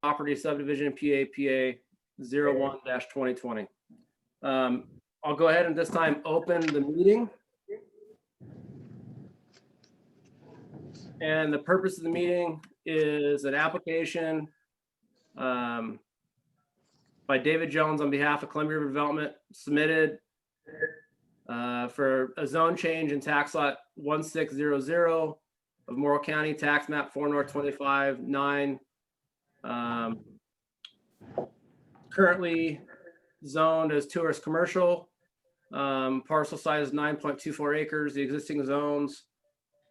property subdivision PA 01-2020. I'll go ahead and this time open the meeting. And the purpose of the meeting is an application by David Jones on behalf of Columbia River Development submitted for a zone change in tax lot 1600 of Morrow County, tax map 4 North 25 9. Currently zoned as tourist commercial. Parcel size is 9.24 acres. The existing zones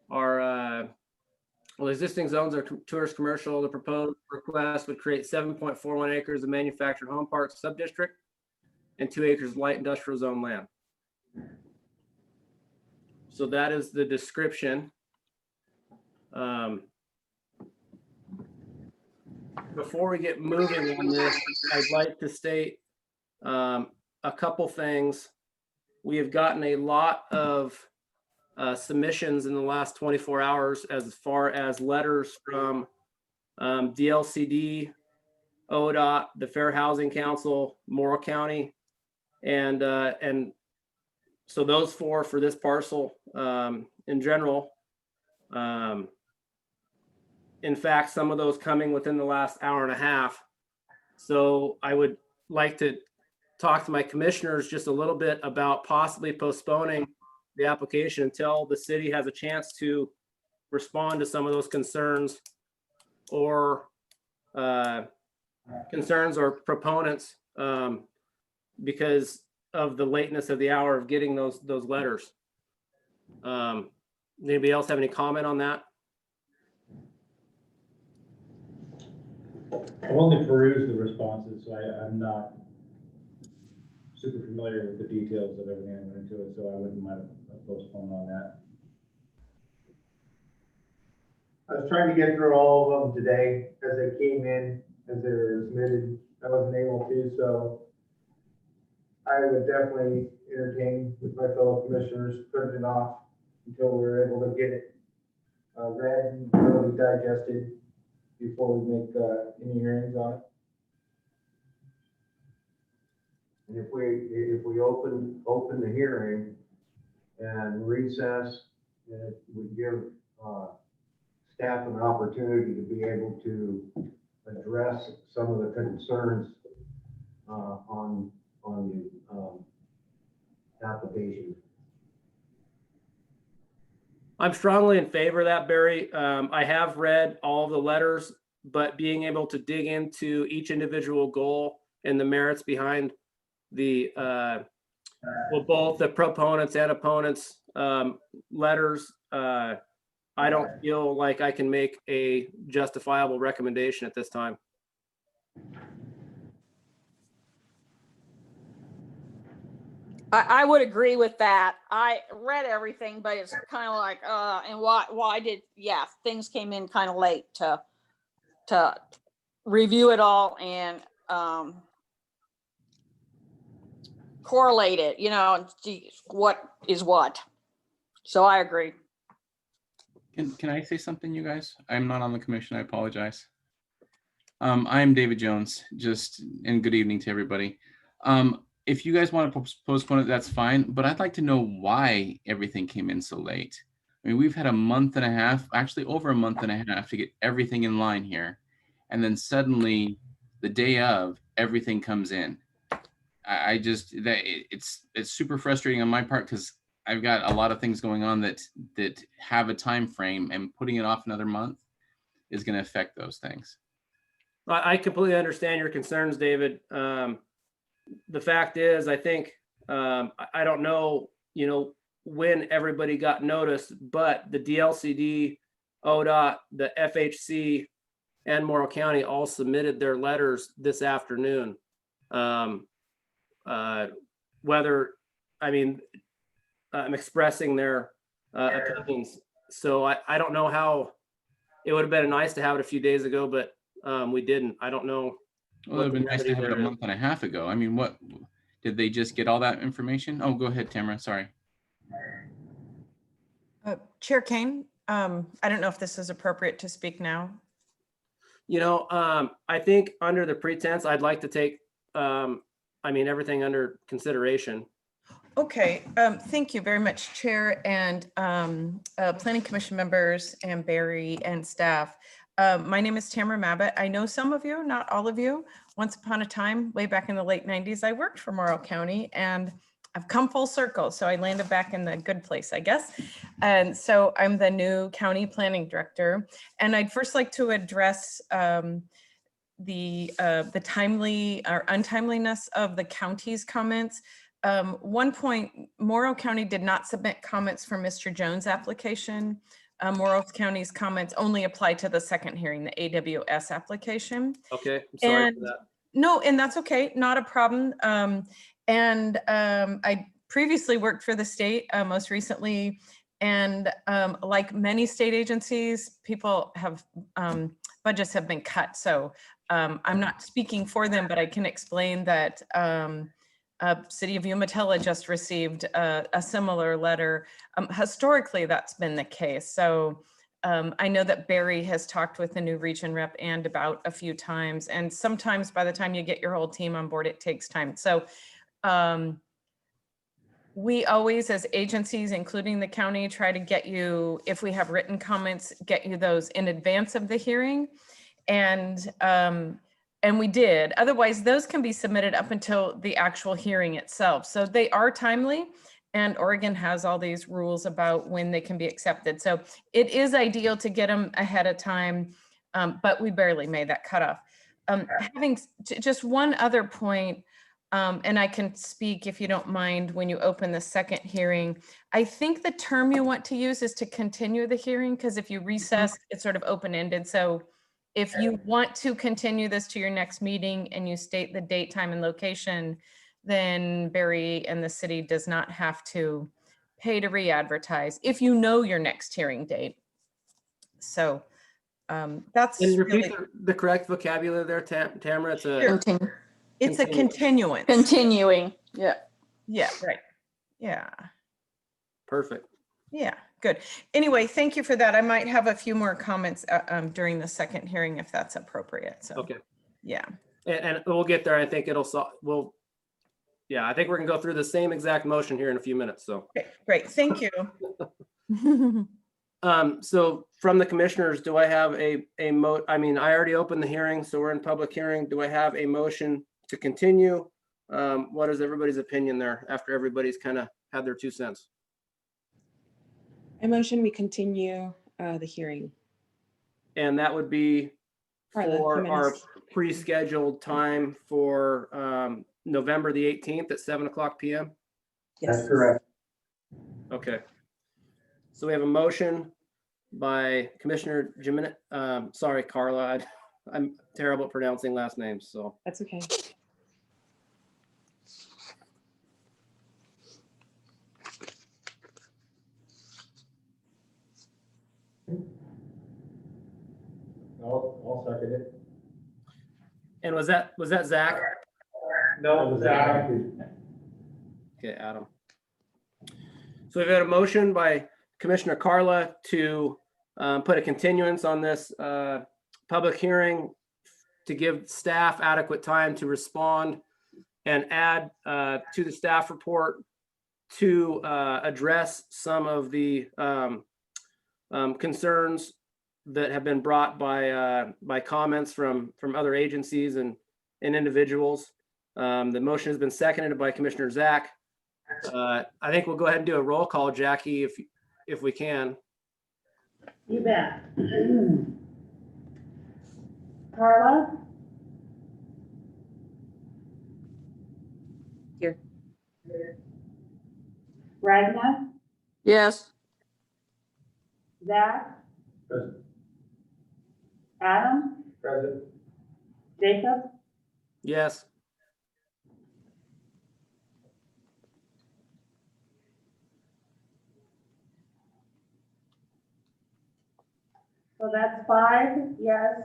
are existing zones are tourist commercial. The proposed request would create 7.41 acres of manufactured home park sub-district and 2 acres light industrial zone land. So that is the description. Before we get moving on this, I'd like to state a couple things. We have gotten a lot of submissions in the last 24 hours as far as letters from DLCD, ODOT, the Fair Housing Council, Morrow County, and so those four for this parcel in general. In fact, some of those coming within the last hour and a half. So I would like to talk to my commissioners just a little bit about possibly postponing the application until the city has a chance to respond to some of those concerns or proponents because of the lateness of the hour of getting those letters. Anybody else have any comment on that? I've only perused the responses, so I'm not super familiar with the details of everything that went into it, so I wouldn't mind a postpone on that. I was trying to get through all of them today as they came in, as they were submitted. I wasn't able to, so I would definitely entertain with my fellow commissioners putting it off until we were able to get it read and really digested before we make any hearings on it. And if we open the hearing and recess, it would give staff an opportunity to be able to address some of the concerns on the application. I'm strongly in favor of that, Barry. I have read all the letters, but being able to dig into each individual goal and the merits behind the both the proponents and opponents letters, I don't feel like I can make a justifiable recommendation at this time. I would agree with that. I read everything, but it's kind of like, and why did, yeah, things came in kind of late to review it all and correlate it, you know, and see what is what. So I agree. Can I say something, you guys? I'm not on the commission. I apologize. I'm David Jones, and good evening to everybody. If you guys want to postpone it, that's fine, but I'd like to know why everything came in so late. I mean, we've had a month and a half, actually over a month and a half to get everything in line here. And then suddenly the day of, everything comes in. It's super frustrating on my part because I've got a lot of things going on that have a time frame, and putting it off another month is going to affect those things. I completely understand your concerns, David. The fact is, I think, I don't know, you know, when everybody got noticed, but the DLCD, ODOT, the FHC, and Morrow County all submitted their letters this afternoon. I'm expressing their opinions. So I don't know how. It would have been nice to have it a few days ago, but we didn't. I don't know. Well, it would have been nice to have it a month and a half ago. I mean, what did they just get all that information? Oh, go ahead, Tamara. Sorry. Chair Kane, I don't know if this is appropriate to speak now. I think under the pretense, I'd like to take, everything under consideration. Okay, thank you very much, Chair and Planning Commission members and Barry and staff. My name is Tamara Mabott. I know some of you, not all of you. Once upon a time, way back in the late 90s, I worked for Morrow County and I've come full circle. So I landed back in the good place, I guess. And so I'm the new County Planning Director. And I'd first like to address the timely or untimeliness of the county's comments. One point, Morrow County did not submit comments for Mr. Jones' application. Morrow County's comments only apply to the second hearing, the AWS application. Okay, I'm sorry And for that. no, and that's okay, not a problem. I previously worked for the state, most recently, and like many state agencies, people have, budgets have been cut. So I'm not speaking for them, but I can explain that City of Umatilla just received a similar letter. Historically, that's been the case. So I know that Barry has talked with the new region rep and about a few times, and sometimes by the time you get your whole team on board, it takes time. So we always, as agencies, including the county, try to get you, if we have written comments, get you those in advance of the hearing. And we did. Otherwise, those can be submitted up until the actual hearing itself. So they are timely, and Oregon has all these rules about when they can be accepted. So it is ideal to get them ahead of time, but we barely made that cutoff. Having just one other point, and I can speak if you don't mind when you open the second hearing. I think the term you want to use is to continue the hearing, because if you recess, it's sort of open-ended. So if you want to continue this to your next meeting and you state the date, time, and location, then Barry and the city does not have to pay to re-advertise if you know your next hearing date. So that's Can you repeat really, the correct vocabulary there, Tamara? It's a Sure. Continue- it's a continuance. Continuing, yeah. Yeah, right. Yeah. perfect. Yeah, good. Anyway, thank you for that. I might have a few more comments during the second hearing if that's appropriate. So, Okay, yeah. and we'll get there. I think I think we're gonna go through the same exact motion here in a few minutes. So, Okay, great. Thank you. so from the commissioners, do I have I already opened the hearing, so we're in public hearing. Do I have a motion to continue? What is everybody's opinion there after everybody's kind of had their 2 cents? I motion we continue the hearing. And that would be Carla for our Jimenez. pre-scheduled time for November the 18th at 7:00 PM. Yes. That's correct. Okay. So we have a motion by Commissioner Jimenez. Sorry, Carla, I'm terrible at pronouncing last names, so. That's okay. I'll second it. And was that Zach? No, Zach. Okay, Adam. So we've got a motion by Commissioner Carla to put a continuance on this public hearing to give staff adequate time to respond and add to the staff report to address some of the concerns that have been brought by comments from other agencies and individuals. The motion has been seconded by Commissioner Zach. I think we'll go ahead and do a roll call, Jackie, if we can. You bet. Carla? Here. Ragna? Yes. Zach? Present. Adam? Present. Jacob? Yes. So that's 5 yes.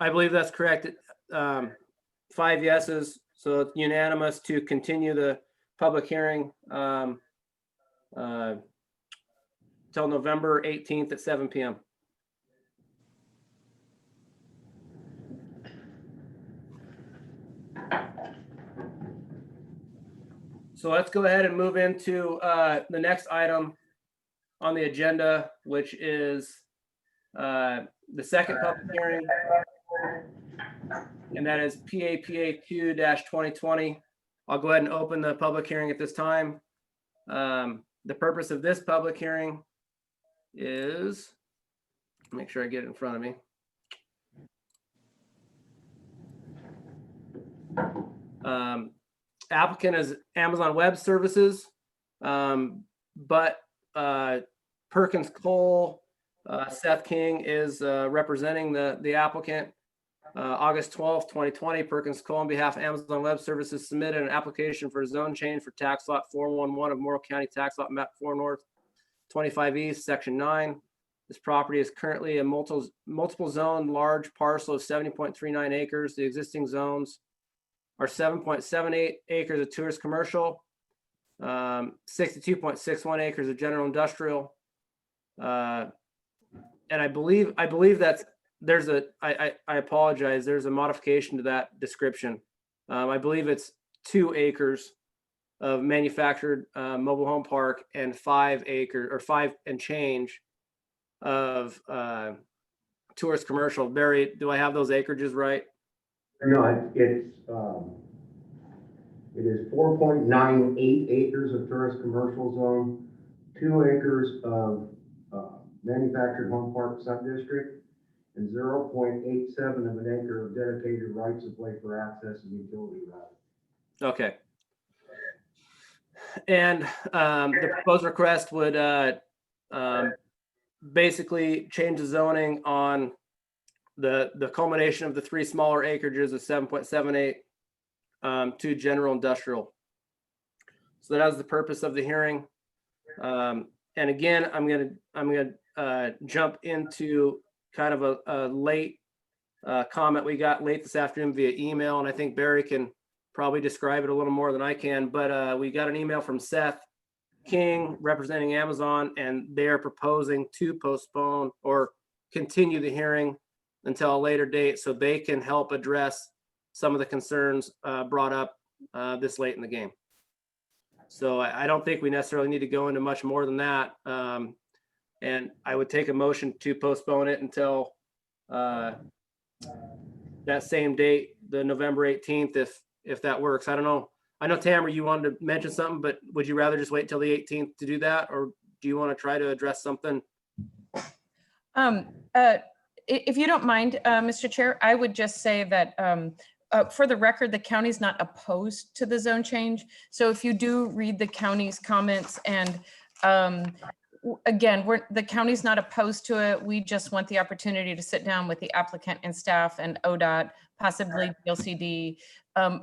I believe that's correct. 5 yeses, so it's unanimous to continue the public hearing till November 18th at 7 PM. So let's go ahead and move into the next item on the agenda, which is the second public hearing. And that is PAPA 2-2020. I'll go ahead and open the public hearing at this time. The purpose of this public hearing is, make sure I get it in front of me. Applicant is Amazon Web Services, but Perkins Cole, Seth King is representing the applicant. August 12th, 2020, Perkins Cole on behalf of Amazon Web Services submitted an application for a zone change for tax lot 411 of Morrill County Tax Lot Map 4 North, 25 East, Section 9. This property is currently a multiple zone large parcel of 70.39 acres. The existing zones are 7.78 acres of tourist commercial, 62.61 acres of general industrial. And I believe that's, I apologize, there's a modification to that description. I believe it's 2 acres of manufactured mobile home park and 5 acres or 5 and change of tourist commercial. Barry, do I have those acreages right? No, it is 4.98 acres of tourist commercial zone, 2 acres of manufactured home park sub-district, and 0.87 of an acre of dedicated rights of way for access and utility route. Okay. And the proposed request would basically change the zoning on the culmination of the 3 smaller acreages of 7.78 to general industrial. So that is the purpose of the hearing. And again, I'm gonna jump into kind of a late comment we got late this afternoon via email, and I think Barry can probably describe it a little more than I can, but we got an email from Seth King representing Amazon, and they're proposing to postpone or continue the hearing until a later date so they can help address some of the concerns brought up this late in the game. So I don't think we necessarily need to go into much more than that. And I would take a motion to postpone it until that same date, the November 18th, if that works. I don't know. I know, Tamara, you wanted to mention something, but would you rather just wait till the 18th to do that? Or do you want to try to address something? If you don't mind, Mr. Chair, I would just say that for the record, the county's not opposed to the zone change. So if you do read the county's comments, and again, the county's not opposed to it. We just want the opportunity to sit down with the applicant and staff and ODOT, possibly DLCD,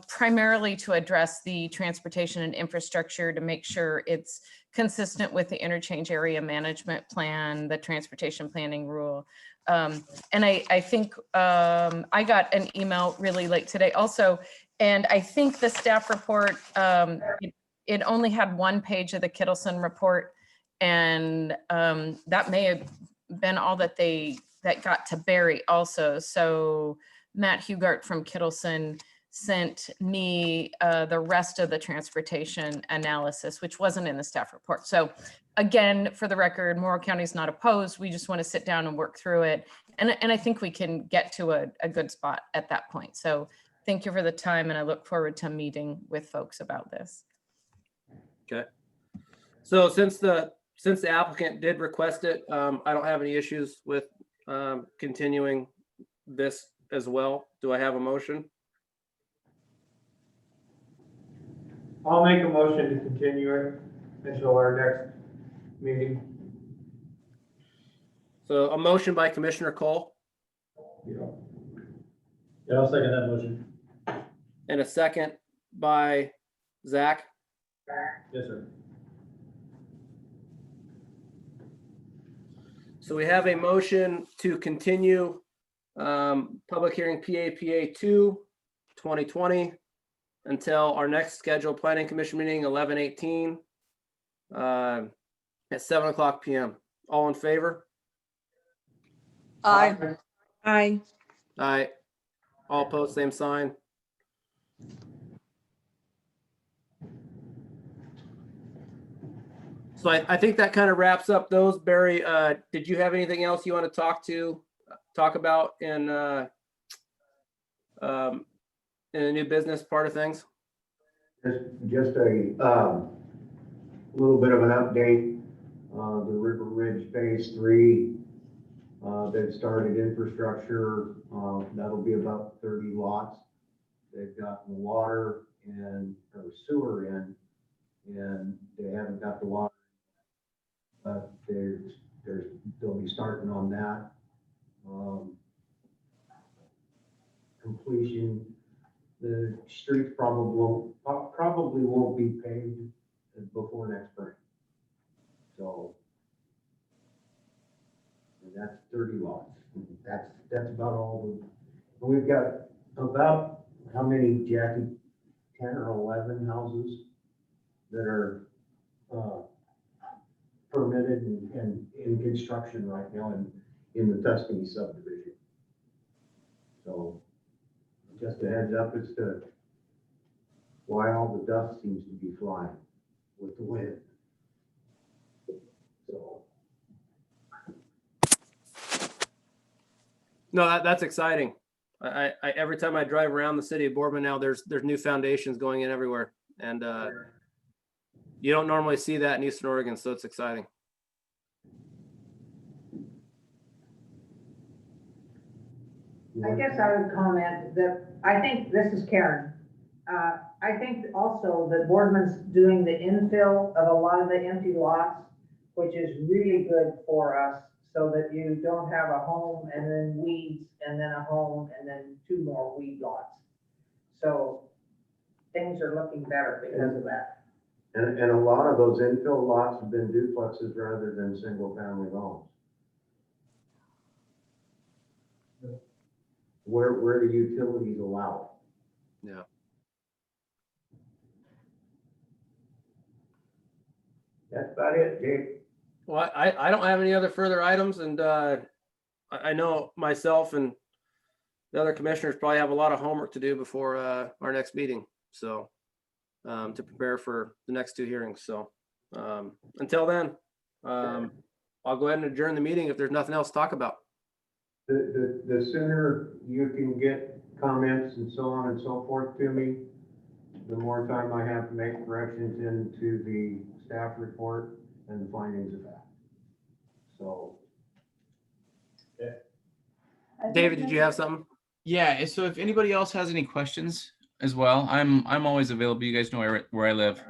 primarily to address the transportation and infrastructure to make sure it's consistent with the interchange area management plan, the transportation planning rule. And I think I got an email really late today also, and I think the staff report, it only had 1 page of the Kittleson report, and that may have been all that got to Barry also. So Matt Hugart from Kittleson sent me the rest of the transportation analysis, which wasn't in the staff report. So again, for the record, Morrill County is not opposed. We just want to sit down and work through it. And I think we can get to a good spot at that point. So thank you for the time, and I look forward to meeting with folks about this. Okay. So since the applicant did request it, I don't have any issues with continuing this as well. Do I have a motion? I'll make a motion to continue it until our next meeting. So a motion by Commissioner Cole Yeah, I'll second that motion. and a second by Zach. Yes, sir. So we have a motion to continue public hearing PAPA 2-2020 until our next scheduled planning commission meeting, 11/18 at 7:00 p.m. All in favor? Aye. Aye. Aye. All opposed, same sign. So I think that kind of wraps up those. Barry, did you have anything else you want to talk about in the new business part of things? Just a little bit of an update. The River Ridge Phase 3, they've started infrastructure. That'll be about 30 lots. They've gotten water or sewer in, and they haven't got the water. But they'll be starting on that. Completion, the streets probably won't be paved before next spring. So, and that's 30 lots. That's about all. We've got about, how many, Jackie? 10 or 11 houses that are permitted and in construction right now in the Tuscany subdivision. So, just a heads up as to why all the dust seems to be flying with the wind. So, No, that's exciting. I every time I drive around the city of Boardman now, there's new foundations going in everywhere, and you don't normally see that in Eastern Oregon, so it's exciting. I guess I would comment that, I think, this is Karen. I think also that Boardman's doing the infill of a lot of the empty lots, which is really good for us, so that you don't have a home and then weeds, and then a home, and then 2 more weed lots. So things are looking better because of that. and a lot of those infill lots have been duplexes rather than single family homes. Where the utilities allow it. Yeah. That's about it, Jake. Well, I don't have any other further items, and I know myself and the other commissioners probably have a lot of homework to do before our next meeting. So to prepare for the next 2 hearings. So until then, I'll go ahead and adjourn the meeting if there's nothing else to talk about. The sooner you can get comments and so on and so forth to me, the more time I have to make corrections into the staff report and the findings of that. So. David, did you have something? Yeah, so if anybody else has any questions as well, I'm always available. You guys know where I live.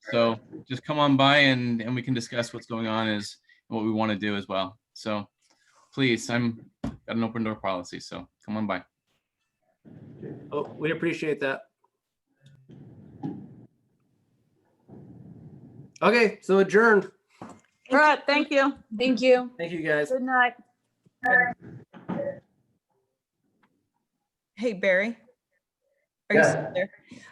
So just come on by and we can discuss what's going on and what we want to do as well. So please, got an open door policy, so come on by. Oh, we appreciate that. Okay, so adjourned. All right, thank you. Thank you. Thank you, guys. Good night. Hey, Barry? Are you Yeah. still there?